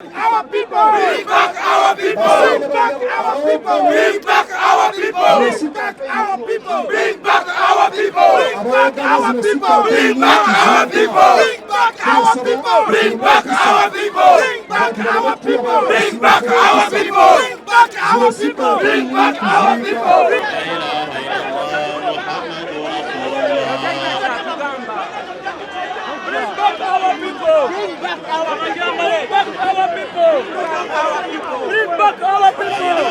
Our people! Bring back our people! Bring back our people! Bring back our people! Bring back our people! Bring back our people! Bring back our people! Bring back our people! Bring back our people! Bring back our people! Bring back our people! Bring back our people! Bring back our people! Bring back our people! Bring back our people! Bring back our people! Bring back our people! Bring back our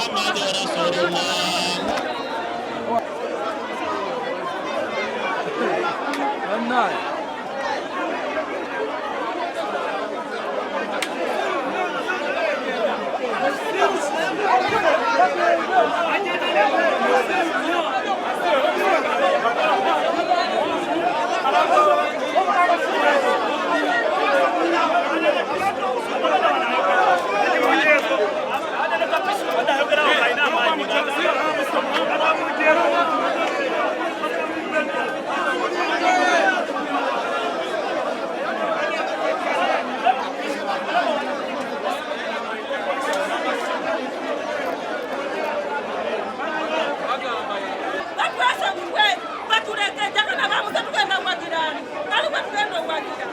Muhammad Rasulullah